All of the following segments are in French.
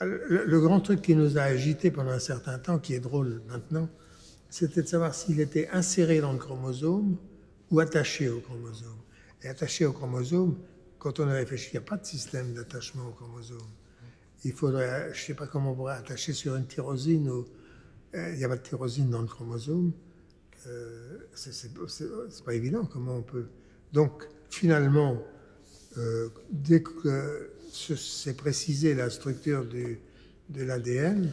Le grand truc qui nous a agité pendant un certain temps, qui est drôle maintenant, c'était de savoir s'il était inséré dans le chromosome ou attaché au chromosome. Et attaché au chromosome, quand on a réfléchi, il n'y a pas de système d'attachement au chromosome. Il faudrait, je ne sais pas comment on pourrait attacher sur une tyrosine, ou il n'y a pas de tyrosine dans le chromosome. C'est pas évident comment on peut. Donc finalement, dès que s'est précisé la structure de l'ADN,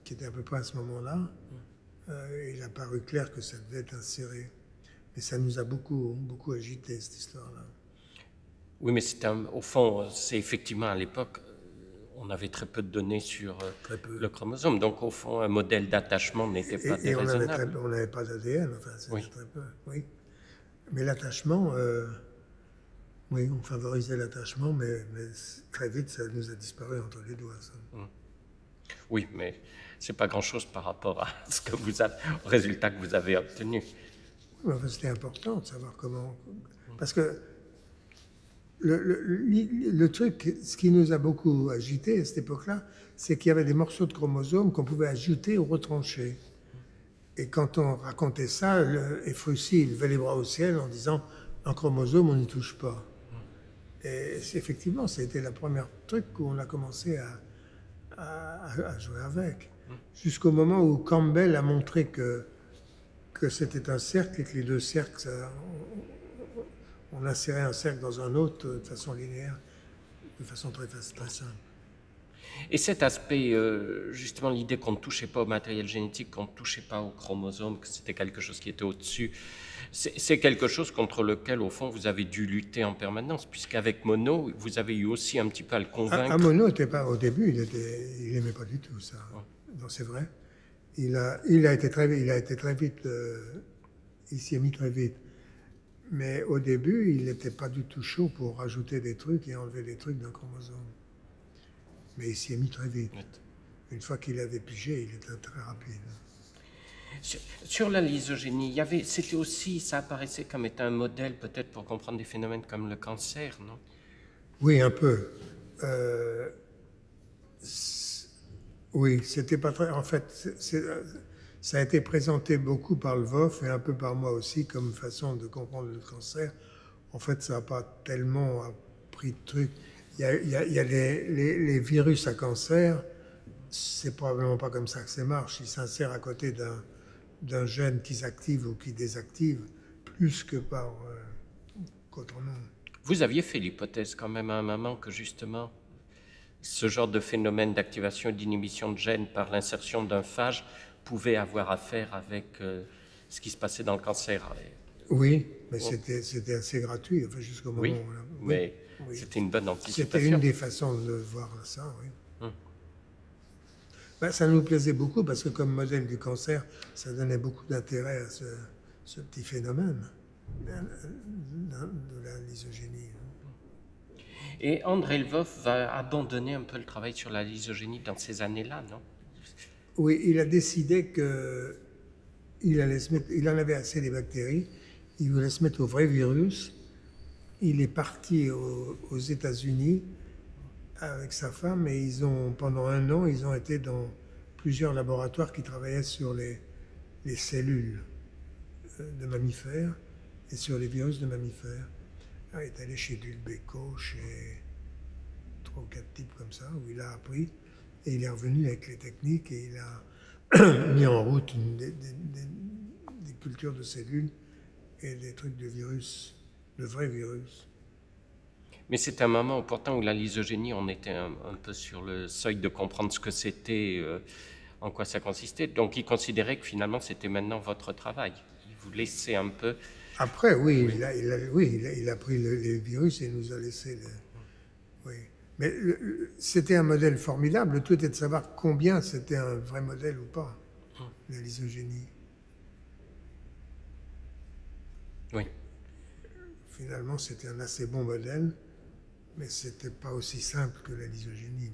qui était à peu près à ce moment-là, il a paru clair que ça devait être inséré. Mais ça nous a beaucoup, beaucoup agité, cette histoire-là. Oui, mais au fond, c'est effectivement à l'époque, on avait très peu de données sur le chromosome. Donc, au fond, un modèle d'attachement n'était pas déraisonnable. On n'avait pas d'ADN, enfin, c'était Oui. très peu. Oui. Mais l'attachement, oui, on favorisait l'attachement, mais très vite, ça nous a disparu entre les doigts. Ça. Oui, mais c'est pas grand-chose par rapport à ce que au résultat que vous avez obtenu. Oui, enfin, c'était important de savoir comment. Parce que le truc, ce qui nous a beaucoup agité à cette époque-là, c'est qu'il y avait des morceaux de chromosomes qu'on pouvait ajouter ou retrancher. Et quand on racontait ça, Efrussi levait les bras au ciel en disant un chromosome, on n'y touche pas. Et effectivement, c'était la première truc où on a commencé à jouer avec. Jusqu'au moment où Campbell a montré que c'était un cercle et que les deux cercles, on insérait un cercle dans un autre de façon linéaire, de façon très simple. Et cet aspect, justement, l'idée qu'on ne touchait pas au matériel génétique, qu'on ne touchait pas aux chromosomes, que c'était quelque chose qui était au-dessus, c'est quelque chose contre lequel, au fond, vous avez dû lutter en permanence, puisqu'avec Monod, vous avez eu aussi un petit peu à le convaincre. Monod n'était pas, au début, il n'aimait pas du tout ça. Non, c'est vrai. Il a été très vite, il s'y est mis très vite. Mais au début, il n'était pas du tout chaud pour rajouter des trucs et enlever des trucs d'un chromosome. Mais il s'y est mis très vite. Une fois qu'il avait pigé, il était très rapide. Sur la lysogénie, c'était aussi, ça apparaissait comme étant un modèle peut-être pour comprendre des phénomènes comme le cancer, non? Oui, un peu. Oui, c'était pas très. En fait, ça a été présenté beaucoup par le VOF et un peu par moi aussi comme façon de comprendre le cancer. En fait, ça n'a pas tellement appris de trucs. Il y a les virus à cancer, c'est probablement pas comme ça que ça marche. Ils s'insèrent à côté d'un gène qu'ils activent ou qu'ils désactivent, plus que par qu'autrement. Vous aviez fait l'hypothèse quand même à un moment que justement, ce genre de phénomène d'activation et d'inhibition de gènes par l'insertion d'un phage pouvait avoir affaire avec ce qui se passait dans le cancer. Oui, mais c'était assez gratuit, enfin, jusqu'au moment Oui, où... mais c'était une bonne anticipation. C'était une des façons de voir ça, oui. Ben, ça nous plaisait beaucoup parce que comme modèle du cancer, ça donnait beaucoup d'intérêt à ce petit phénomène de la lysogénie. Et André Lvov va abandonner un peu le travail sur la lysogénie dans ces années-là, non? Oui, il a décidé qu'il allait se mettre, il en avait assez des bactéries, il voulait se mettre au vrai virus. Il est parti aux États-Unis avec sa femme et pendant un an, ils ont été dans plusieurs laboratoires qui travaillaient sur les cellules de mammifères et sur les virus de mammifères. Alors, il est allé chez Dulbecco, chez 3 ou 4 types comme ça, où il a appris et il est revenu avec les techniques et il a mis en route des cultures de cellules et des trucs de virus, de vrais virus. Mais c'est un moment pourtant où la lysogénie, on était un peu sur le seuil de comprendre ce que c'était, en quoi ça consistait. Donc il considérait que finalement c'était maintenant votre travail. Il vous laissait un peu... Après, oui, il a pris les virus et il nous a laissé... Oui. Mais c'était un modèle formidable. Le tout est de savoir combien c'était un vrai modèle ou pas, la lysogénie. Oui. Finalement, c'était un assez bon modèle, mais c'était pas aussi simple que la lysogénie.